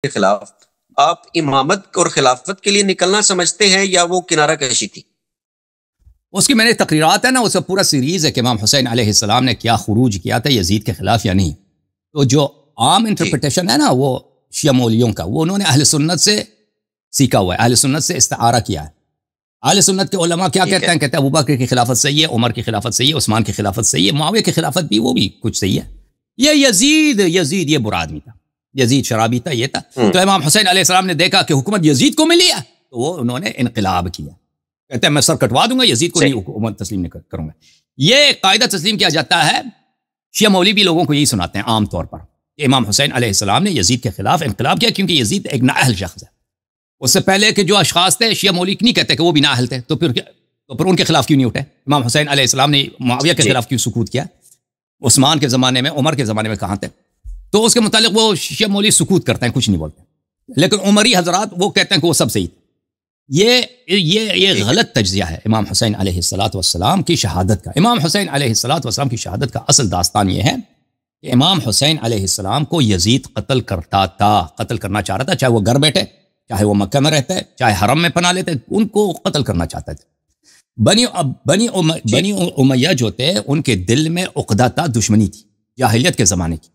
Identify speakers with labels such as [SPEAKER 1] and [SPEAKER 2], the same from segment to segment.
[SPEAKER 1] کے خلاف آپ امامت اور خلافت کے لیے نکلنا سمجھتے ہیں یا وہ کنارہ کشی تھی؟
[SPEAKER 2] اس کی میں نے تقریرات ہے نا، اس کا پورا سیریز ہے کہ امام حسین علیہ السلام نے کیا خروج کیا تھا یزید کے خلاف یا نہیں. تو جو عام انٹرپریٹیشن ہے نا وہ شیعہ مولیوں کا، وہ انہوں نے اہل سنت سے سیکھا ہوا ہے، اہل سنت سے استعارہ کیا ہے. اہل سنت کے علماء کیا کہتے ہیں؟ کہتے ہیں ابوبکر کی خلافت صحیح ہے، عمر کی خلافت صحیح ہے، عثمان کی خلافت صحیح ہے، معاویہ کی خلافت بھی وہ بھی کچھ صحیح ہے. یہ یزید یہ برا آدمی تھا، یزید شرابی تھا، یہ تھا. تو امام حسین علیہ السلام نے دیکھا کہ حکومت یزید کو ملی ہے تو وہ انہوں نے انقلاب کیا. کہتے ہیں میں سر کٹوا دوں گا، یزید کو نہیں حکومت تسلیم نہیں کروں گا. یہ قاعدہ تسلیم کیا جاتا ہے. شیعہ مولوی لوگوں کو یہی سناتے ہیں عام طور پر کہ امام حسین علیہ السلام نے یزید کے خلاف انقلاب کیا کیونکہ یزید ایک نااہل شخص ہے. اس سے پہلے کہ جو اشخاص تھے شیعہ مولوی نہیں کہتے کہ وہ بھی نااہل تھے، تو پھر ان کے خلاف کیوں نہیں اٹھے؟ امام حسین علیہ السلام نے معاویہ کے خلاف کیوں سکوت کیا؟ عثمان کے زمانے میں، عمر کے زمانے میں کہاں تھے؟ تو اس کے متعلق وہ شیعہ مولوی سکوت کرتے ہیں، کچھ نہیں بولتے. لیکن عمری حضرات وہ کہتے ہیں کہ وہ سب صحیح تھے. یہ غلط تجزیہ ہے امام حسین علیہ السلام کی شہادت کا. امام حسین علیہ السلام کی شہادت کا اصل داستان یہ ہے کہ امام حسین علیہ السلام کو یزید قتل کرتا تھا، قتل کرنا چاہ رہا تھا، چاہے وہ گھر بیٹھے، چاہے وہ مکہ میں رہتے، چاہے حرم میں پناہ لیتے، ان کو قتل کرنا چاہتا تھا. بنی امیہ جو تھے ان کے دل میں عقدہ تھا، دشمنی تھی جاہلیت کے زمانے کی،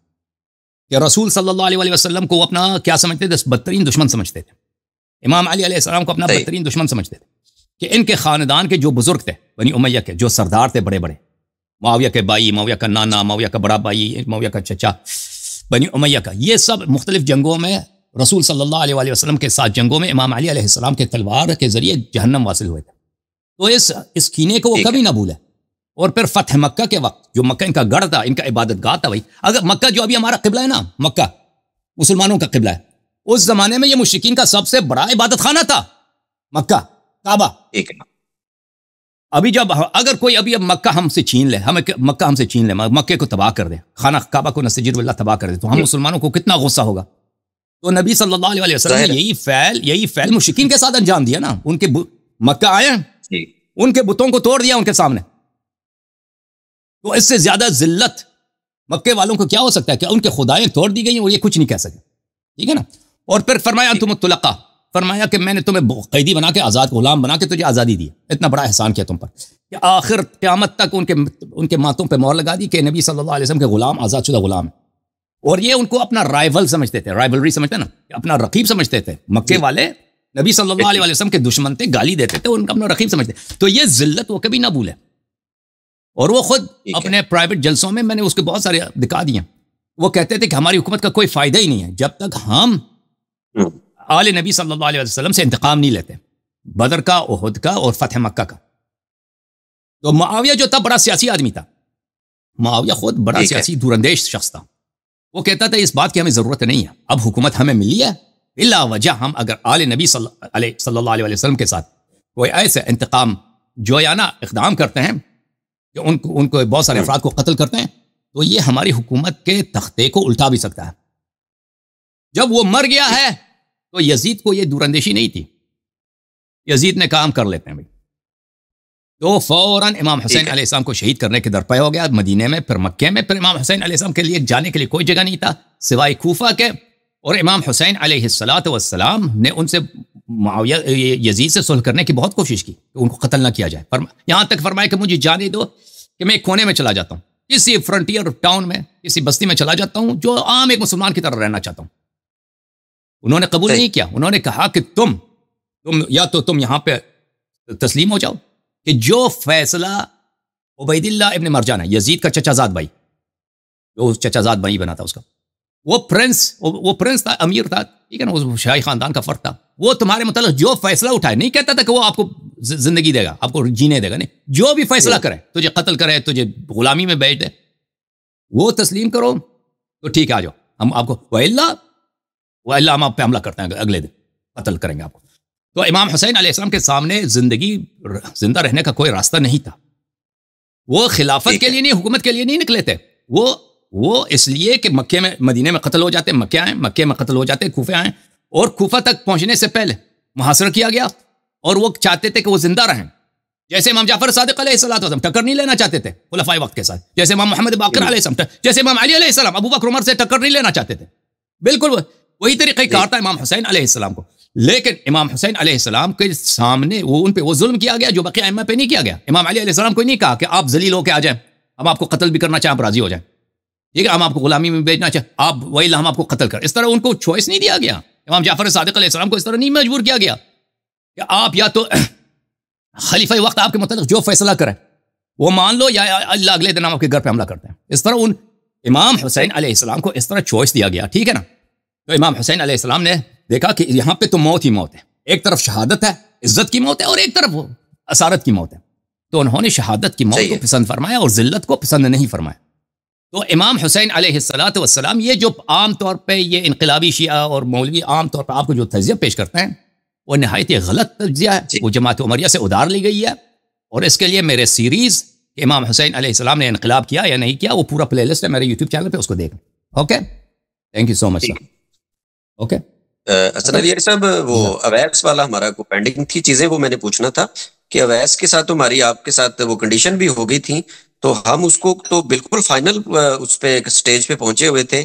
[SPEAKER 2] کہ رسول صلی اللہ علیہ وسلم کو اپنا کیا سمجھتے تھے؟ بدترین دشمن سمجھتے تھے. امام علی علیہ السلام کو اپنا بدترین دشمن سمجھتے تھے کہ ان کے خاندان کے جو بزرگ تھے بنی امیہ کے، جو سردار تھے بڑے بڑے، معاویہ کے بھائی، معاویہ کا نانا، معاویہ کا بڑا بھائی، معاویہ کا چچا، بنی امیہ کا، یہ سب مختلف جنگوں میں رسول صلی اللہ علیہ وسلم کے ساتھ جنگوں میں امام علی علیہ السلام کے تلوار کے ذریعے جہنم واصل ہوئے تھے. تو اس کینے کو وہ کبھی نہ بھولے. اور پھر فتح مکہ کے وقت جو مکہ ان کا گڑھ تھا، ان کا عبادت گاہ تھا، بھائی اگر مکہ جو ابھی ہمارا قبلہ ہے نا، مکہ مسلمانوں کا قبلہ ہے، اس زمانے میں یہ مشرکین کا سب سے بڑا عبادت خانہ تھا مکہ، کعبہ. ابھی جب اگر کوئی اب مکہ ہم سے چھین لے، مکہ ہم سے چھین لے، مکے کو تباہ کر دے، خانہ کعبہ کو نستجیر باللہ تباہ کر دے، تو ہم مسلمانوں کو کتنا غصہ ہوگا. تو نبی صلی اللہ علیہ وسلم نے یہی فعل مشرکین کے ساتھ انجام دیا نا. ان کے مکہ آئے، ان کے بتوں کو توڑ دیا ان کے سامنے. تو اس سے زیادہ ذلت مکے والوں کو کیا ہو سکتا ہے کہ ان کے خدائیں توڑ دی گئی اور یہ کچھ نہیں کہہ سکے. ٹھیک ہے نا. اور پھر فرمایا تم الطلقاء، فرمایا کہ میں نے تمہیں قیدی بنا کے، آزاد غلام بنا کے تجھے آزادی دی. اتنا بڑا احسان کیا تم پر کہ آخر قیامت تک ان کے ماتوں پہ مہر لگا دی کہ نبی صلی اللہ علیہ وسلم کے غلام آزاد شدہ غلام ہیں. اور یہ ان کو اپنا رائیول سمجھتے تھے، رائیولری سمجھتے نا، اپنا رقیب سمجھتے تھے. مکے والے نبی صلی اللہ علیہ وسلم کے دشمن تھے، گالی دیتے تھے، ان کا اپنا رقیب سمجھتے. تو یہ ذلت وہ کبھی نہ بھولے. اور وہ خود اپنے پرائیویٹ جلسوں میں نے اس کے بہت سارے دکھا دیے، وہ کہتے تھے کہ ہماری حکومت کا کوئی فائدہ ہی نہیں ہے جب تک ہم آل نبی صلی اللہ علیہ وسلم سے انتقام نہیں لیتے، بدر کا، احد کا اور فتح مکہ کا. تو معاویہ جو تھا بڑا سیاسی آدمی تھا، معاویہ خود بڑا سیاسی دوراندیش شخص تھا. وہ کہتا تھا اس بات کی ہمیں ضرورت نہیں ہے، اب حکومت ہمیں ملی ہے، بلا وجہ ہم اگر آل نبی صلی اللہ علیہ وسلم کے ساتھ کوئی ایسے انتقام جویانہ اقدام کرتے ہیں کہ ان کو بہت سارے افراد کو قتل کرتے ہیں، تو یہ ہماری حکومت کے تختے کو الٹا بھی سکتا ہے. جب وہ مر گیا ہے تو یزید کو یہ دوراندیشی نہیں تھی. یزید نے کام کر لیتے ہیں بھائی. تو فوراً امام حسین علیہ السلام کو شہید کرنے کے درپے ہو گیا مدینے میں، پھر مکے میں. پھر امام حسین علیہ السلام کے لیے جانے کے لیے کوئی جگہ نہیں تھا سوائے کوفہ کے. اور امام حسین علیہ السلام نے ان سے معاویہ یزید سے صلح کرنے کی بہت کوشش کی کہ ان کو قتل نہ کیا جائے. یہاں تک فرمایا کہ مجھے جانے دو کہ میں ایک کونے میں چلا جاتا ہوں، کسی فرنٹیئر ٹاؤن میں، کسی بستی میں چلا جاتا ہوں، جو عام ایک مسلمان کی طرح رہنا چاہتا ہوں. انہوں نے قبول نہیں کیا. انہوں نے کہا کہ تم تم یہاں پہ تسلیم ہو جاؤ کہ جو فیصلہ عبید اللہ ابن مرجان ہے، یزید کا چچا زاد بھائی، جو چچا زاد بھائی بنا تھا اس کا، وہ پرنس تھا، امیر تھا، ٹھیک ہے نا، وہ شاہی خاندان کا فرد تھا. وہ تمہارے متعلق جو فیصلہ اٹھائے، نہیں کہتا تھا کہ وہ آپ کو زندگی دے گا، آپ کو جینے دے گا، نہیں، جو بھی فیصلہ کرے، تجھے قتل کرے، تجھے غلامی میں بیچ دے، وہ تسلیم کرو تو ٹھیک ہے، آ جاؤ، ہم آپ کو وَإِلَّا ہم آپ پہ حملہ کرتے ہیں، اگلے دن قتل کریں گے آپ کو. تو امام حسین علیہ السلام کے سامنے زندہ رہنے کا کوئی راستہ نہیں تھا. وہ خلافت کے لیے نہیں، حکومت کے لیے نہیں نکلے تھے. وہ اس لیے کہ مکے میں، مدینے میں قتل ہو جاتے، مکے آئیں، مکے میں قتل ہو جاتے، کوفے آئیں، اور کوفہ تک پہنچنے سے پہلے محاصرہ کیا گیا. اور وہ چاہتے تھے کہ وہ زندہ رہیں. جیسے امام جعفر صادق علیہ السلام ٹکر نہیں لینا چاہتے تھے خلفائے وقت کے ساتھ، جیسے امام محمد باقر علیہ السلام، جیسے امام علی علیہ السلام ابو بکر عمر سے ٹکر نہیں لینا چاہتے تھے. بالکل وہی طریقہ کار تھا امام حسین علیہ السلام کو. لیکن امام حسین علیہ السلام کے سامنے ان پہ وہ ظلم کیا گیا جو بقیہ ائمہ پہ نہیں کیا گیا. امام علی علیہ السلام کو نہیں کہا کہ آپ ذلیل ہو کے آ جائیں, ہم آپ کو قتل بھی کرنا چاہیں آپ راضی ہو جائیں, ٹھیک ہے, ہم آپ کو غلامی میں بھیجنا چاہیں آپ وہی ہم آپ کو قتل کر. اس طرح ان کو چوائس نہیں دیا گیا. امام جعفر صادق علیہ السلام کو اس طرح نہیں مجبور کیا گیا کہ آپ یا تو خلیفہ وقت آپ کے متعلق جو فیصلہ کریں وہ مان لو, یا اللہ اگلے دن ہم آپ کے گھر پہ حملہ کرتے ہیں. اس طرح ان امام حسین علیہ السلام کو اس طرح چوائس دیا گیا, ٹھیک ہے نا. تو امام حسین علیہ السلام نے دیکھا کہ یہاں پہ تو موت ہی موت ہے, ایک طرف شہادت ہے, عزت کی موت ہے, اور ایک طرف اسارت کی موت ہے. تو انہوں نے شہادت کی موت کو پسند فرمایا اور ذلت کو پسند نہیں فرمایا. تو امام حسین علیہ السلام یہ جو عام طور پہ یہ انقلابی شیعہ اور مولوی عام طور پہ آپ کو جو تجزیہ پیش کرتے ہیں وہ نہایت غلط تجزیہ ہے, وہ جماعت عمریہ سے ادار لی گئی ہے. اور اس کے لیے میرے سیریز امام حسین علیہ السلام نے انقلاب کیا یا نہیں کیا وہ پورا پلے لسٹ ہے میرے یوٹیوب چینل پہ, اس کو دیکھیں. Okay, thank you so much. Okay
[SPEAKER 1] Hasan Ali sahab, وہ اویس والا ہمارا کو پینڈنگ تھی چیزیں, وہ میں نے پوچھنا تھا کہ اویس کے ساتھ ہماری آپ کے ساتھ وہ کنڈیشن بھی ہو گئی تھی, تو ہم اس کو تو بالکل فائنل اس پہ سٹیج پہ پہنچے ہوئے تھے.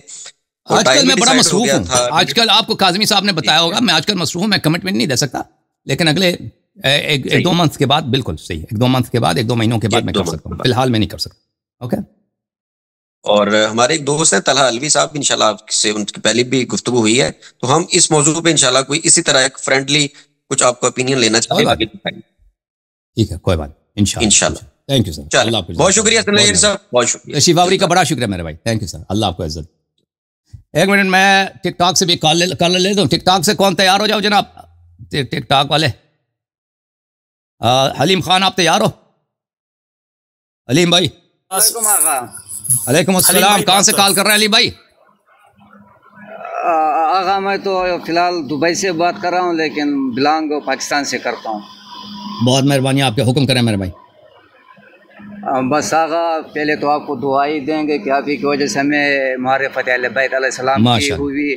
[SPEAKER 2] آج کل میں بڑا مصروف ہوں, آج کل آپ کو کاظمی صاحب نے بتایا ہوگا, میں آج کل مصروف ہوں, میں کمٹمنٹ نہیں دے سکتا, لیکن اگلے ایک دو منتھ کے بعد بالکل صحیح, ایک دو منتھ کے بعد, ایک دو مہینوں کے بعد میں کر سکتا ہوں, فی الحال میں نہیں کر سکتا. اوکے.
[SPEAKER 1] اور ہمارے ایک دوست ہیں طلحہ الوی صاحب, انشاءاللہ آپ سے ان کی پہلی بھی گفتگو ہوئی ہے, تو ہم اس موضوع پہ انشاءاللہ کوئی اسی طرح ایک فرینڈلی کچھ آپ کو اپینین لینا چاہتے ہیں.
[SPEAKER 2] ٹھیک ہے, کوئی بات, انشاءاللہ. تھینک یو سر, اللہ آپ کو
[SPEAKER 1] بہت شکریہ صاحب, بہت شکریہ.
[SPEAKER 2] شیفاوری کا بڑا شکریہ میرے بھائی, تھینک یو سر, اللہ آپ کو عزت. ایک منٹ میں ٹک ٹاک سے بھی کال لے دوں. ٹک ٹاک سے کون تیار ہو جاؤ جناب, ٹک ٹاک والے. حلیم خان آپ تیار ہو؟ حلیم بھائی. علیکم السلام, کہاں سے کال کر رہے ہیں علیم بھائی؟
[SPEAKER 3] آغا میں تو فی الحال دبئی سے بات کر رہا ہوں, لیکن بلانگ پاکستان سے کرتا ہوں.
[SPEAKER 2] بہت مہربانی, آپ کے حکم کریں میرے بھائی.
[SPEAKER 3] بس آغا پہلے تو آپ کو دعائی دیں گے کہ آپ ہی کی وجہ سے ہمیں معرفت اہل بیت علیہ السلام کی ہوئی,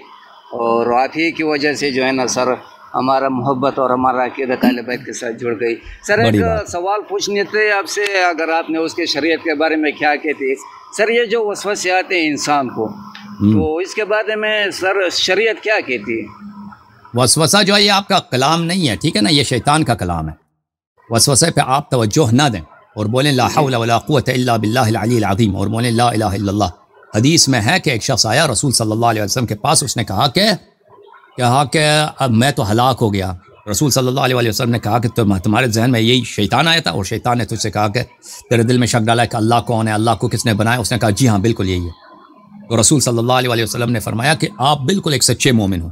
[SPEAKER 3] اور آپ ہی کی وجہ سے جو ہے نا سر ہمارا محبت اور ہمارا عقیدت اہل بیت کے ساتھ جڑ گئی. سر ایک سوال پوچھنے تھے آپ سے, اگر آپ نے اس کے شریعت کے بارے میں کیا کہتے. سر یہ جو وسوسے آتے ہیں انسان کو, تو اس کے بارے میں سر شریعت کیا کہتی ہے؟
[SPEAKER 2] وسوسہ جو ہے یہ آپ کا کلام نہیں ہے, ٹھیک ہے نا, یہ شیطان کا کلام ہے. وسوسے پہ آپ توجہ نہ دیں اور بولیں لا حول ولا قوت الا باللہ العلی العظیم, اور بولیں لا الہ الا اللہ. حدیث میں ہے کہ ایک شخص آیا رسول صلی اللہ علیہ وسلم کے پاس, اس نے کہا کہ اب میں تو ہلاک ہو گیا. رسول صلی اللہ علیہ وسلم نے کہا کہ تمہارے ذہن میں یہی شیطان آیا تھا, اور شیطان نے تجھ سے کہا کہ تیرے دل میں شک ڈالا ہے کہ اللہ کون ہے, اللہ کو کس نے بنایا. اس نے کہا جی ہاں بالکل یہی ہے. تو رسول صلی اللہ علیہ وسلم نے فرمایا کہ آپ بالکل ایک سچے مومن ہو,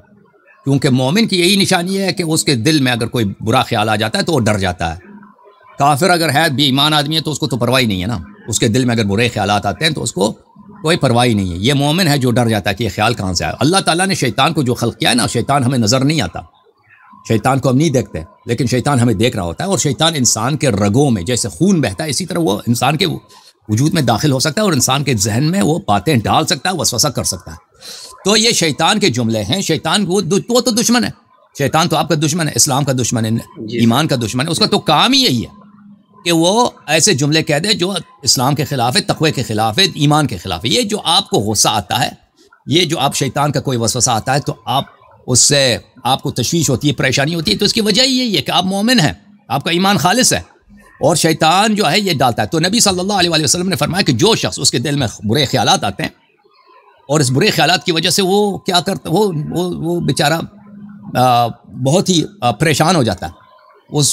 [SPEAKER 2] کیونکہ مومن کی یہی نشانی ہے کہ اس کے دل میں اگر کوئی برا خیال آ جاتا ہے تو وہ ڈر جاتا ہے. کافر اگر ہے بے ایمان آدمی ہے تو اس کو تو پرواہ نہیں ہے نا, اس کے دل میں اگر برے خیالات آتے ہیں تو اس کو کوئی پرواہ نہیں ہے. یہ مومن ہے جو ڈر جاتا ہے کہ یہ خیال کہاں سے آیا. اللہ تعالیٰ نے شیطان کو جو خلق کیا ہے نا, شیطان ہمیں نظر نہیں آتا, شیطان کو ہم نہیں دیکھتے, لیکن شیطان ہمیں دیکھ رہا ہوتا ہے. اور شیطان انسان کے رگوں میں جیسے خون بہتا ہے, اسی طرح وہ انسان کے وجود میں داخل ہو سکتا ہے, اور انسان کے ذہن میں وہ باتیں ڈال سکتا ہے, وسوسہ کر سکتا ہے. تو یہ شیطان کے جملے ہیں. شیطان وہ تو دشمن ہے, شیطان تو آپ کا دشمن ہے, اسلام کا دشمن ہے, ایمان کا دشمن ہے. اس کا تو کام ہی یہی ہے کہ وہ ایسے جملے کہہ دے جو اسلام کے خلاف ہے, تقوی کے خلاف ہے, ایمان کے خلاف ہے. یہ جو آپ کو غصہ آتا ہے, یہ جو آپ شیطان کا کوئی وسوسہ آتا ہے تو آپ اس سے آپ کو تشویش ہوتی ہے, پریشانی ہوتی ہے, تو اس کی وجہ یہی ہے کہ آپ مومن ہیں, آپ کا ایمان خالص ہے, اور شیطان جو ہے یہ ڈالتا ہے. تو نبی صلی اللہ علیہ وسلم نے فرمایا کہ جو شخص اس کے دل میں برے خیالات آتے ہیں اور اس برے خیالات کی وجہ سے وہ کیا کرتا, وہ بیچارہ بہت ہی پریشان ہو جاتا ہے.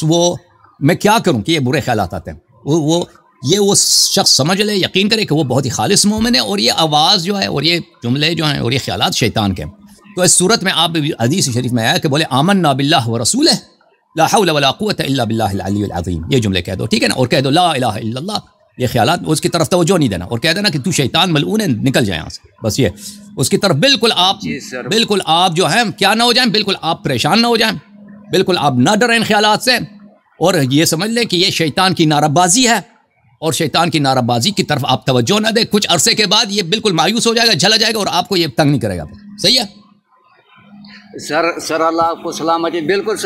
[SPEAKER 2] وہ میں کیا کروں کہ یہ برے خیالات آتے ہیں, وہ شخص سمجھ لے, یقین کرے کہ وہ بہت ہی خالص مومن ہے, اور یہ آواز جو ہے اور یہ جملے جو ہیں اور یہ خیالات شیطان کے ہیں. تو اس صورت میں آپ حدیث شریف میں آیا کہ بولے آمنا باللہ ورسولہ لا حول ولا قوت الا باللہ العلی العظیم, یہ جملے کہہ دو, ٹھیک ہے نا, اور کہہ دو لا الہ الا اللہ. یہ خیالات اس کی طرف توجہ نہیں دینا, اور کہہ دینا کہ تو شیطان ملعون ہے, نکل جائے یہاں سے. بس یہ اس کی طرف بالکل آپ جو ہیں کیا نہ ہو جائیں, بالکل آپ پریشان نہ ہو جائیں, بالکل آپ نہ ڈریں ان خیالات سے, اور یہ سمجھ لیں کہ یہ شیطان کی نعرہ بازی ہے, اور شیطان کی نعرہ بازی کی طرف آپ توجہ نہ دیں. کچھ عرصے کے بعد یہ بالکل مایوس ہو جائے گا, جھلا جائے گا, اور آپ کو یہ تنگ نہیں کرے گا. صحیح ہے
[SPEAKER 3] سر اللہ آپ کو سلامتی. بالکل سر.